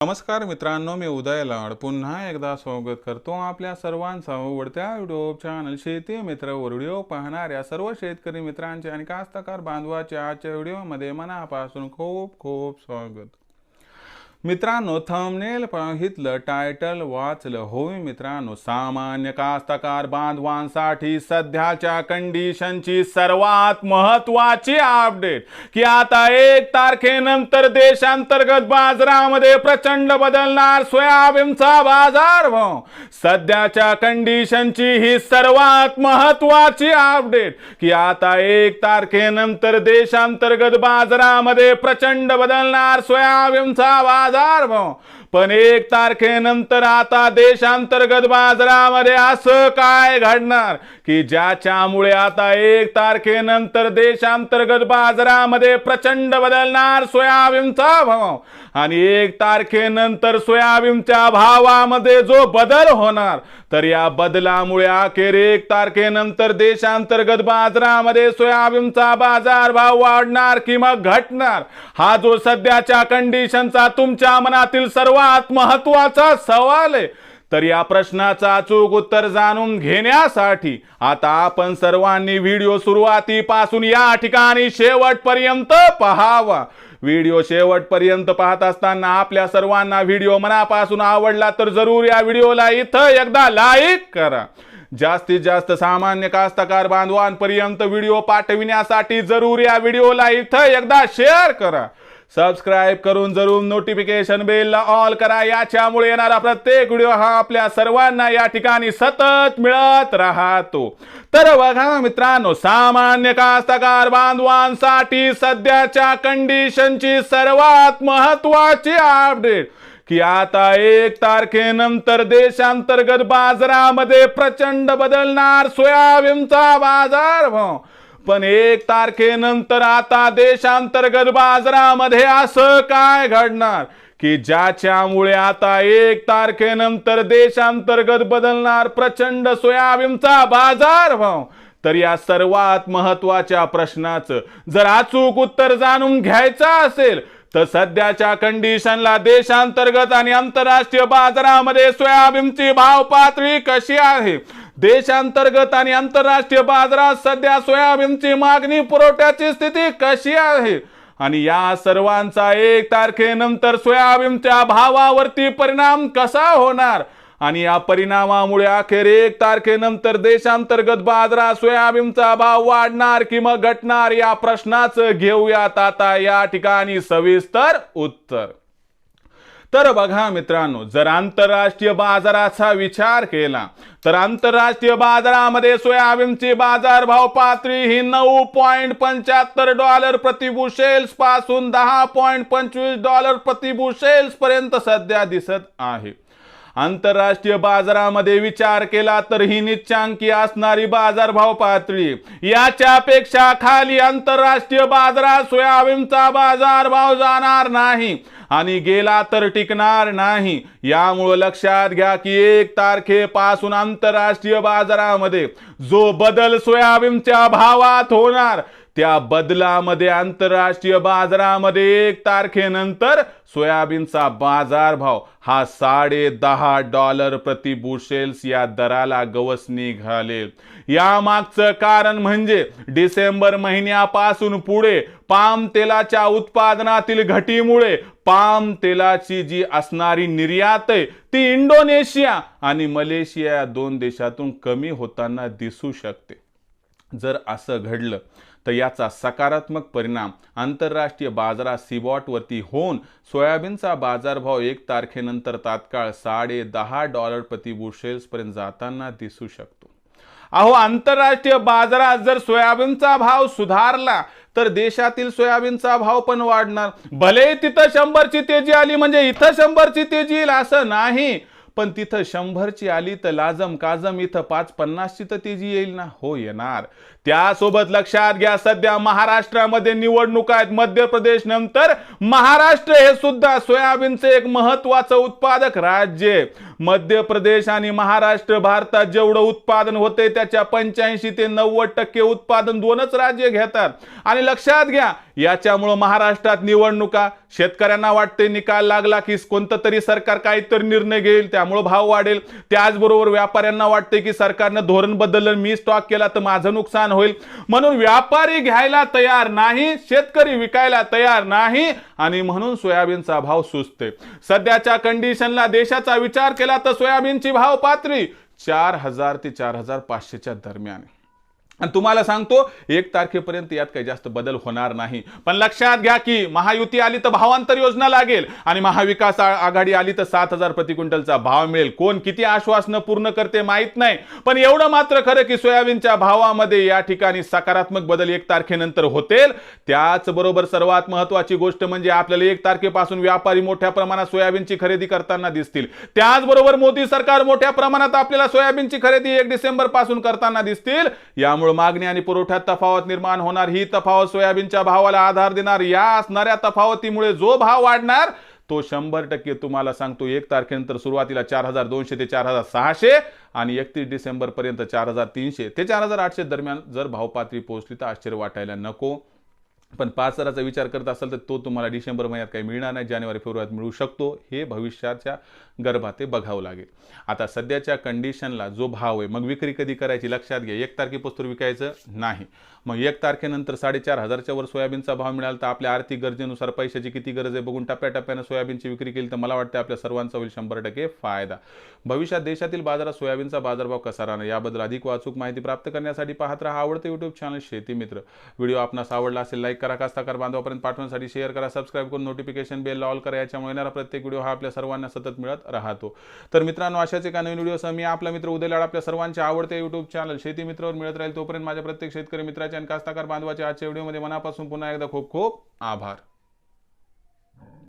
नमस्कार मित्रांनो, मी उदय लाड पुन्हा एकदा स्वागत करतो आपल्या सर्वांचा आवडत्या यूट्यूब चॅनल शेती मित्र व्हिडिओ पाहणाऱ्या सर्व शेतकरी मित्रांचे आणि कास्तकार बांधवांचे आजच्या व्हिडिओमध्ये मनापासून खूप खूप स्वागत. मित्रांनो, थंबनेल पाहितलं, टायटल वाचलं, होय मित्रांनो, सामान्य कास्तकार बांधवांसाठी सध्याच्या कंडिशनची सर्वात महत्त्वाची अपडेट की आता 1 तारखेनंतर देशांतर्गत बाजारामध्ये प्रचंड बदलणार सोयाबीनचा बाजारभाव. सध्याच्या कंडिशनची ही सर्वात महत्त्वाची अपडेट की आता 1 तारखेनंतर देशांतर्गत बाजारामध्ये प्रचंड बदलणार सोयाबीनचा बाजारभाव. पण 1 तारखेनंतर आता देशांतर्गत बाजारामध्ये असं काय घडणार की ज्याच्यामुळे आता 1 तारखेनंतर देशांतर्गत बाजारामध्ये प्रचंड बदलणार सोयाबीनचा भाव. आणि 1 तारखेनंतर सोयाबीनच्या भावामध्ये जो बदल होणार, तर या बदलामुळे अखेर 1 तारखेनंतर देशांतर्गत बाजारामध्ये सोयाबीनचा बाजारभाव वाढणार की मग घटणार, हा जो सध्याच्या कंडिशनचा तुमच्या मनातील सर्वात महत्त्वाचा सवाल आहे. तर या प्रश्नाचा अचूक उत्तर जाणून घेण्यासाठी आता आपण सर्वांनी व्हिडिओ सुरुवातीपासून या ठिकाणी शेवटपर्यंत पाहावा. व्हिडिओ शेवटपर्यंत पाहत असताना आपल्या सर्वांना व्हिडिओ मनापासून आवडला तर जरूर या व्हिडिओला इथं एकदा लाईक करा. जास्तीत जास्त सामान्य कास्तकार बांधवांपर्यंत व्हिडिओ पाठविण्यासाठी जरूर या व्हिडिओला इथं एकदा शेअर करा. सबस्क्राइब करून जरूर नोटिफिकेशन बेलला ऑल करा. याच्यामुळे येणारा प्रत्येक व्हिडिओ हा आपल्या सर्वांना या ठिकाणी सतत मिळत राहतो. तर बघा मित्रांनो, सामान्य कास्तकार बांधवांसाठी सध्याच्या कंडिशनची सर्वात महत्त्वाची अपडेट की आता 1 तारखेनंतर देशांतर्गत बाजारामध्ये प्रचंड बदलणार सोयाबीनचा बाजारभाव. पण 1 तारखेनंतर आता देशांतर्गत बाजारामध्ये असं काय घडणार की ज्याच्यामुळे आता 1 तारखेनंतर देशांतर्गत बदलणार प्रचंड सोयाबीनचा बाजारभाव. तर या सर्वात महत्त्वाच्या प्रश्नाचं जर अचूक उत्तर जाणून घ्यायचं असेल तर सध्याच्या कंडिशनला देशांतर्गत आणि आंतरराष्ट्रीय बाजारामध्ये सोयाबीनची भाव पातळी कशी आहे, देशांतर्गत आणि आंतरराष्ट्रीय बाजारात सध्या सोयाबीनची मागणी पुरवठ्याची स्थिती कशी आहे, आणि या सर्वांचा 1 तारखेनंतर सोयाबीनच्या भावावरती परिणाम कसा होणार, आणि या परिणामामुळे अखेर 1 तारखेनंतर देशांतर्गत बाजारात सोयाबीनचा भाव वाढणार की मग घटणार, या प्रश्नाचं घेऊयात आता या ठिकाणी सविस्तर उत्तर. तर बघा मित्रांनो, जर आंतरराष्ट्रीय बाजाराचा विचार केला तर आंतरराष्ट्रीय बाजारामध्ये सोयाबीनची बाजारभाव पातळी ही $9.75 प्रति बुशेल्स पासून $10.25 प्रति बुशेल्स पर्यंत सध्या दिसत आहे. आंतरराष्ट्रीय बाजारामध्ये विचार केला तर ही निच्चांकी असणारी बाजारभाव पातळी. याच्यापेक्षा खाली आंतरराष्ट्रीय बाजारात सोयाबीनचा बाजारभाव जाणार नाही आणि गेला तर टिकणार नाही. यामुळे लक्षात घ्या की 1 तारखेपासून आंतरराष्ट्रीय बाजारामध्ये जो बदल सोयाबीनच्या भावात होणार, त्या बदलामध्ये आंतरराष्ट्रीय बाजारामध्ये 1 तारखेनंतर सोयाबीनचा बाजारभाव हा $10.5 प्रति बुशेल्स या दराला गवसणी घालेल. यामागचं कारण म्हणजे डिसेंबर महिन्यापासून पुढे पाम तेलाच्या उत्पादनातील घटीमुळे पाम तेलाची जी असणारी निर्यात आहे ती इंडोनेशिया आणि मलेशिया या 2 देशातून कमी होताना दिसू शकते. जर असं घडलं तर याचा सकारात्मक परिणाम आंतरराष्ट्रीय बाजारात सीबॉटवरती होऊन सोयाबीनचा बाजारभाव 1 तारखेनंतर तात्काळ $10.5 प्रति बुशेल्स पर्यंत जाताना दिसू शकतो. अहो, आंतरराष्ट्रीय बाजारात जर सोयाबीनचा भाव सुधारला तर देशातील सोयाबीनचा भाव पण वाढणार. भले तिथं 100ची तेजी आली म्हणजे इथं 100ची तेजी येईल असं नाही, पण तिथं 100ची आली तर लाजम काजम इथं 550ची तर तेजी येईल ना. हो, येणार. त्यासोबत लक्षात घ्या, सध्या महाराष्ट्रामध्ये निवडणुका आहेत. मध्य प्रदेश नंतर महाराष्ट्र हे सुद्धा सोयाबीनचे एक महत्त्वाचं उत्पादक राज्य आहे. मध्य प्रदेश आणि महाराष्ट्र भारतात जेवढं उत्पादन होते त्याच्या 85 ते 90% उत्पादन दोनच राज्य घेतात. आणि लक्षात घ्या, याच्यामुळे महाराष्ट्रात निवडणुका, शेतकऱ्यांना वाटते निकाल लागला की कोणतं तरी सरकार काहीतरी निर्णय घेईल, त्यामुळे भाव वाढेल. त्याचबरोबर व्यापाऱ्यांना वाटते की सरकारनं धोरण बदललं, मी स्टॉक केला तर माझं नुकसान होईल, म्हणून व्यापारी घ्यायला तयार नाही, शेतकरी विकायला तयार नाही आणि म्हणून सोयाबीनचा भाव सुचते. सध्याच्या कंडिशनला देशाचा विचार केला तर सोयाबीनची भाव पातळी 4000 ते 4500च्या दरम्यान. आणि तुम्हाला सांगतो 1 तारखेपर्यंत यात काही जास्त बदल होणार नाही. पण लक्षात घ्या की महायुती आली तर भावांतर योजना लागेल आणि महाविकास आघाडी आली तर 7000 प्रति क्विंटलचा भाव मिळेल. कोण किती आश्वासनं पूर्ण करते माहित नाही, पण एवढं मात्र खरं की सोयाबीनच्या भावामध्ये या ठिकाणी सकारात्मक बदल 1 तारखेनंतर होतील. त्याचबरोबर सर्वात महत्वाची गोष्ट म्हणजे आपल्याला 1 तारखेपासून व्यापारी मोठ्या प्रमाणात सोयाबीनची खरेदी करताना दिसतील. त्याचबरोबर मोदी सरकार मोठ्या प्रमाणात आपल्याला सोयाबीनची खरेदी 1 डिसेंबर पासून करताना दिसतील. यामुळे मागणी आणि पुरवठ्यात तफावत निर्माण होणार. ही तफावत सोयाबीनच्या भावाला आधार देणार. या असणाऱ्या तफावतीमुळे जो भाव वाढणार तो 100% तुम्हाला सांगतो 1 तारखेनंतर सुरुवातीला 4200 ते 4600 आणि 31 डिसेंबर पर्यंत 4300 ते 4800 दरम्यान जर भाव पातळी पोहोचली तर आश्चर्य वाटायला नको. पण 5000चा विचार करत असाल तर तो तुम्हाला डिसेंबर महिन्यात काही मिळणार नाही, जानेवारी फेब्रुवारीत मिळू शकतो. हे भविष्याच्या गर्भात ते बघावं लागेल. आता सध्याच्या कंडिशनला जो भाव आहे, मग विक्री कधी करायची लक्षात घ्या. 1 तारखेपासून विकायचं नाही. मग 1 तारखेनंतर 4500च्या वर सोयाबीनचा भाव मिळाला तर आपल्या आर्थिक गरजेनुसार पैशाची किती गरज आहे बघून टप्प्याटप्प्याने सोयाबीनची विक्री केली तर मला वाटतं आपल्या सर्वांचा होईल 100% फायदा. भविष्यात देशातील बाजारात सोयाबीनचा बाजारभाव कसा राहणार याबद्दल अधिक वाचूक माहिती प्राप्त करण्यासाठी पाहत राहा आवडते YouTube चॅनल शेती मित्र. व्हिडिओ आपणास आवडला असेल लाईक करा, कास्तकार बांधवापर्यंत पाठवण्यासाठी शेअर करा, सबस्क्राईब करून नोटिफिकेशन बेल ऑल करा. याच्यामुळे येणारा प्रत्येक व्हिडिओ हा आपल्या सर्वांना सतत मिळत राहतो. तर मित्रांनो, अशाच एका नवीन व्हिडिओसह मी आपला मित्र उदय लाड आपल्या सर्वांचे आवडते YouTube चॅनल शेती मित्रवर मिळत राहील. तोपर्यंत माझ्या प्रत्येक शेतकरी मित्राचे आणि कास्तकार बांधवाचे आजच्या व्हिडिओमध्ये मनापासून पुन्हा एकदा खूप खूप आभार.